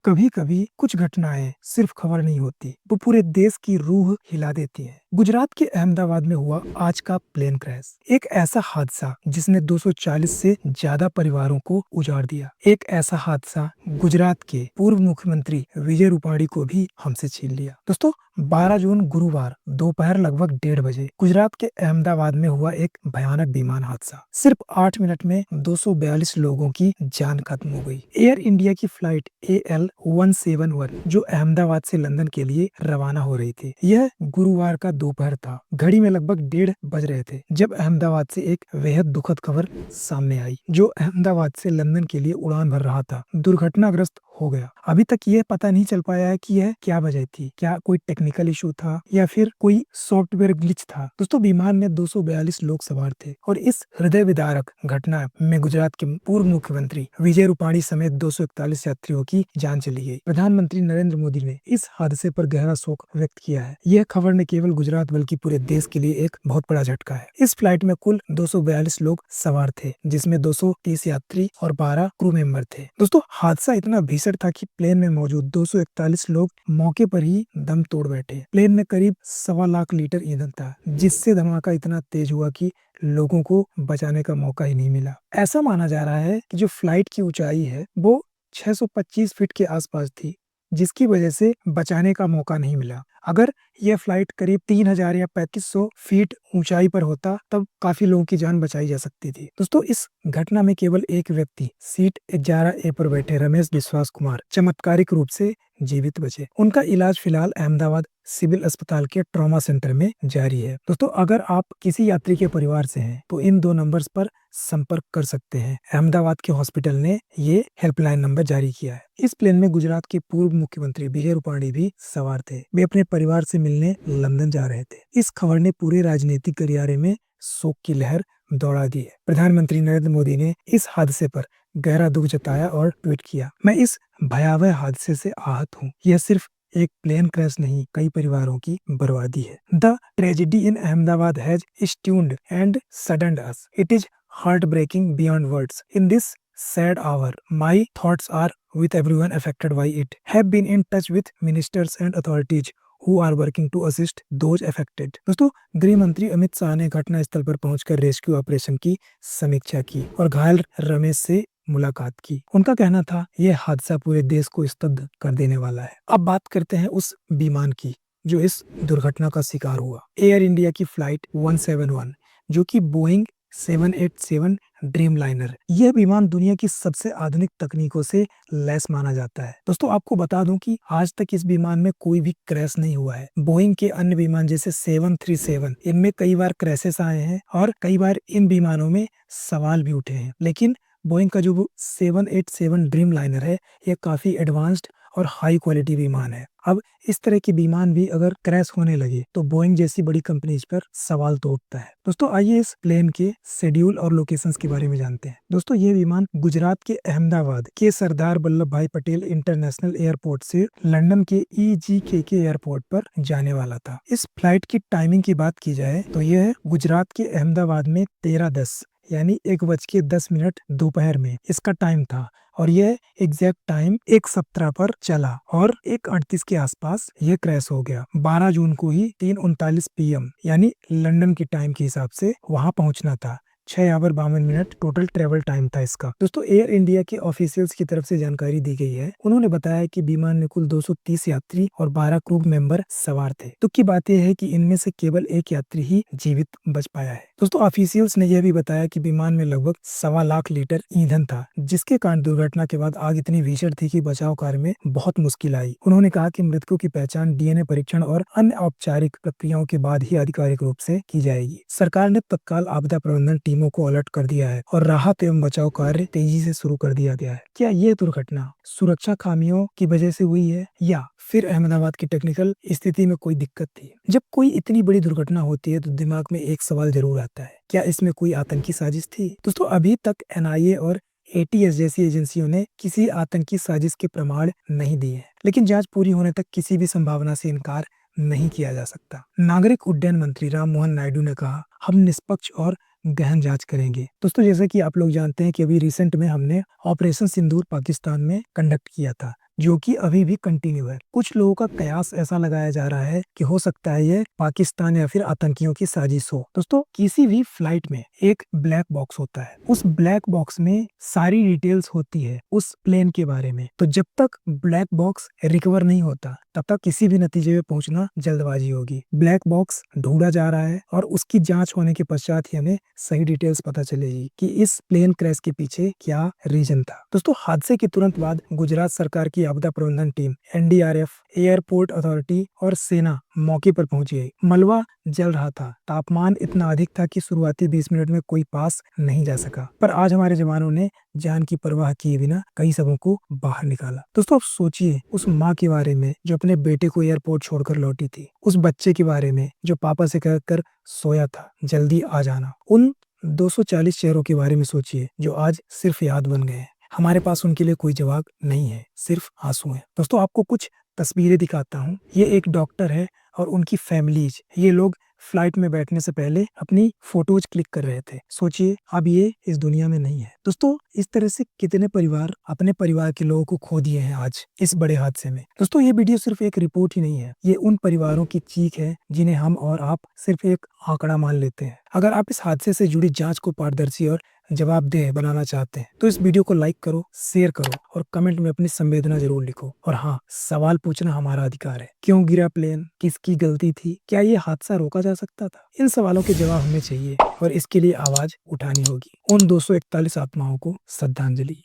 कभी कभी कुछ घटनाएं सिर्फ खबर नहीं होती, वो पूरे देश की रूह हिला देती हैं। गुजरात के अहमदाबाद में हुआ आज का प्लेन क्रैश, एक ऐसा हादसा जिसने 240 से ज्यादा परिवारों को उजाड़ दिया। एक ऐसा हादसा गुजरात के पूर्व मुख्यमंत्री विजय रूपाणी को भी हमसे छीन लिया। दोस्तों, 12 जून गुरुवार दोपहर लगभग 1:30 बजे गुजरात के अहमदाबाद में हुआ एक भयानक विमान हादसा। सिर्फ 8 मिनट में 242 लोगों की जान खत्म हो गई। एयर इंडिया की फ्लाइट AL-171 जो अहमदाबाद से लंदन के लिए रवाना हो रही थी। यह गुरुवार का दोपहर था। घड़ी में लगभग 1:30 बज रहे थे जब अहमदाबाद से एक बेहद दुखद खबर सामने आई। जो अहमदाबाद से लंदन के लिए उड़ान भर रहा था, दुर्घटनाग्रस्त हो गया। अभी तक यह पता नहीं चल पाया है कि यह क्या वजह थी। क्या कोई टेक्निकल इशू था या फिर कोई सॉफ्टवेयर ग्लिच था। दोस्तों, विमान में 242 लोग सवार थे और इस हृदय विदारक घटना में गुजरात के पूर्व मुख्यमंत्री विजय रूपाणी समेत 241 यात्रियों की जान चली गई। प्रधानमंत्री नरेंद्र मोदी ने इस हादसे पर गहरा शोक व्यक्त किया है। यह खबर न केवल गुजरात बल्कि पूरे देश के लिए एक बहुत बड़ा झटका है। इस फ्लाइट में कुल 242 लोग सवार थे, जिसमें 230 यात्री और 12 क्रू मेंबर थे। दोस्तों, हादसा इतना भीषण था कि प्लेन में मौजूद 241 लोग मौके पर ही दम तोड़ बैठे। प्लेन में करीब 1.25 लीटर ईंधन था, जिससे धमाका इतना तेज हुआ कि लोगों को बचाने का मौका ही नहीं मिला। ऐसा माना जा रहा है कि जो फ्लाइट की ऊंचाई है वो 625 फीट के आसपास थी, जिसकी वजह से बचाने का मौका नहीं मिला। अगर यह फ्लाइट करीब 3000 या 3500 फीट ऊंचाई पर होता तब काफी लोगों की जान बचाई जा सकती थी। दोस्तों, इस घटना में केवल एक व्यक्ति सीट 11A पर बैठे रमेश विश्वास कुमार चमत्कारिक रूप से जीवित बचे। उनका इलाज फिलहाल अहमदाबाद सिविल अस्पताल के ट्रॉमा सेंटर में जारी है। दोस्तों, अगर आप किसी यात्री के परिवार से हैं तो इन 2 नंबर्स पर संपर्क कर सकते हैं। अहमदाबाद के हॉस्पिटल ने ये हेल्पलाइन नंबर जारी किया है। इस प्लेन में गुजरात के पूर्व मुख्यमंत्री विजय रूपाणी भी सवार थे। वे अपने परिवार से मिलने लंदन जा रहे थे। इस खबर ने पूरे राजनीतिक गलियारे में शोक की लहर दौड़ा दी है। प्रधानमंत्री नरेंद्र मोदी ने इस हादसे पर गहरा दुख जताया और ट्वीट किया, मैं इस भयावह हादसे से आहत हूँ। यह सिर्फ एक प्लेन क्रैश नहीं, कई परिवारों की बर्बादी है। The tragedy in Ahmedabad has stunned and saddened us. It is heartbreaking beyond words. In this sad hour, my thoughts are with everyone affected by it. Have been in touch with ministers and authorities who are working to assist those affected. दोस्तों, गृह मंत्री अमित शाह ने घटनास्थल पर पहुंचकर rescue operation की समीक्षा की और घायल रमेश से मुलाकात की। उनका कहना था, यह हादसा पूरे देश को स्तब्ध कर देने वाला है। अब बात करते हैं उस विमान की जो इस दुर्घटना का शिकार हुआ। एयर इंडिया की फ्लाइट 171 जो कि बोइंग 787 ड्रीम लाइनर। यह विमान दुनिया की सबसे आधुनिक तकनीकों से लैस माना जाता है। दोस्तों, आपको बता दूं कि आज तक इस विमान में कोई भी क्रैश नहीं हुआ है। बोइंग के अन्य विमान जैसे 737 इनमें कई बार क्रैशेस आए हैं और कई बार इन विमानों में सवाल भी उठे हैं, लेकिन बोइंग का जो 787 ड्रीम लाइनर है यह काफी एडवांस्ड और हाई क्वालिटी विमान है। अब इस तरह की विमान भी अगर क्रैश होने लगे तो बोइंग जैसी बड़ी कंपनी पर सवाल तो उठता है। दोस्तों, आइए इस प्लेन के शेड्यूल और लोकेशंस के बारे में जानते हैं। दोस्तों, ये विमान गुजरात के अहमदाबाद के सरदार वल्लभ भाई पटेल इंटरनेशनल एयरपोर्ट से लंदन के EGKK एयरपोर्ट पर जाने वाला था। इस फ्लाइट की टाइमिंग की बात की जाए तो यह गुजरात के अहमदाबाद में 13:10 यानी 1:10 दोपहर में इसका टाइम था और यह एग्जैक्ट टाइम 1:17 पर चला और 1:38 के आसपास यह क्रैश हो गया। 12 जून को ही 3:39 PM यानी लंदन के टाइम के हिसाब से वहां पहुंचना था। 6:52 टोटल ट्रेवल टाइम था इसका। दोस्तों, एयर इंडिया के ऑफिशियल्स की तरफ से जानकारी दी गई है। उन्होंने बताया कि विमान में कुल 230 यात्री और 12 क्रू मेंबर सवार थे। दुख की बात यह है कि इनमें से केवल एक यात्री ही जीवित बच पाया है। दोस्तों, ऑफिशियल्स ने यह भी बताया कि विमान में लगभग 1.25 लीटर ईंधन था, जिसके कारण दुर्घटना के बाद आग इतनी भीषण थी कि बचाव कार्य में बहुत मुश्किल आई। उन्होंने कहा कि मृतकों की पहचान DNA परीक्षण और अन्य औपचारिक प्रक्रियाओं के बाद ही आधिकारिक रूप से की जाएगी। सरकार ने तत्काल आपदा प्रबंधन टीमों को अलर्ट कर दिया है और राहत एवं बचाव कार्य तेजी से शुरू कर दिया गया है। क्या ये दुर्घटना सुरक्षा खामियों की वजह से हुई है या फिर अहमदाबाद की टेक्निकल स्थिति में कोई दिक्कत थी? जब कोई इतनी बड़ी दुर्घटना होती है तो दिमाग में एक सवाल जरूर आता है, क्या इसमें कोई आतंकी साजिश थी? दोस्तों, अभी तक NIA और ATS जैसी एजेंसियों ने किसी आतंकी साजिश के प्रमाण नहीं दिए हैं, लेकिन जांच पूरी होने तक किसी भी संभावना से इनकार नहीं किया जा सकता। नागरिक उड्डयन मंत्री राम मोहन नायडू ने कहा, हम निष्पक्ष और गहन जांच करेंगे। दोस्तों, जैसे कि आप लोग जानते हैं कि अभी रिसेंट में हमने ऑपरेशन सिंदूर पाकिस्तान में कंडक्ट किया था, जो कि अभी भी कंटिन्यू है। कुछ लोगों का कयास ऐसा लगाया जा रहा है कि हो सकता है ये पाकिस्तान या फिर आतंकियों की साजिश हो। दोस्तों, किसी भी फ्लाइट में एक ब्लैक बॉक्स होता है, उस ब्लैक बॉक्स में सारी डिटेल्स होती है उस प्लेन के बारे में। तो जब तक ब्लैक बॉक्स रिकवर नहीं होता तब तक किसी भी नतीजे में पहुंचना जल्दबाजी होगी। ब्लैक बॉक्स ढूंढा जा रहा है और उसकी जांच होने के पश्चात ही हमें सही डिटेल्स पता चलेगी कि इस प्लेन क्रैश के पीछे क्या रीजन था। दोस्तों, हादसे के तुरंत बाद गुजरात सरकार की आपदा प्रबंधन टीम, एनडीआरएफ, एयरपोर्ट अथॉरिटी और सेना मौके पर पहुंची गई। मलबा जल रहा था, तापमान इतना अधिक था कि शुरुआती 20 मिनट में कोई पास नहीं जा सका, पर आज हमारे जवानों ने जान की परवाह किए बिना कई सबों को बाहर निकाला। दोस्तों, आप सोचिए उस माँ के बारे में जो अपने बेटे को एयरपोर्ट छोड़कर लौटी थी, उस बच्चे के बारे में जो पापा से कहकर सोया था जल्दी आ जाना, उन 240 चेहरों के बारे में सोचिए जो आज सिर्फ याद बन गए हैं। हमारे पास उनके लिए कोई जवाब नहीं है, सिर्फ आंसू हैं। दोस्तों, आपको कुछ तस्वीरें दिखाता हूँ। ये एक डॉक्टर है और उनकी फैमिलीज, ये लोग फ्लाइट में बैठने से पहले अपनी फोटोज क्लिक कर रहे थे। सोचिए अब ये इस दुनिया में नहीं है। दोस्तों, इस तरह से कितने परिवार अपने परिवार के लोगों को खो दिए हैं आज इस बड़े हादसे में। दोस्तों, ये वीडियो सिर्फ एक रिपोर्ट ही नहीं है, ये उन परिवारों की चीख है जिन्हें हम और आप सिर्फ एक आंकड़ा मान लेते हैं। अगर आप इस हादसे से जुड़ी जांच को पारदर्शी और जवाबदेह बनाना चाहते हैं तो इस वीडियो को लाइक करो, शेयर करो और कमेंट में अपनी संवेदना जरूर लिखो। और हाँ, सवाल पूछना हमारा अधिकार है। क्यों गिरा प्लेन? किसकी गलती थी? क्या ये हादसा रोका जा सकता था? इन सवालों के जवाब हमें चाहिए और इसके लिए आवाज उठानी होगी। उन 241 आत्माओं को श्रद्धांजलि।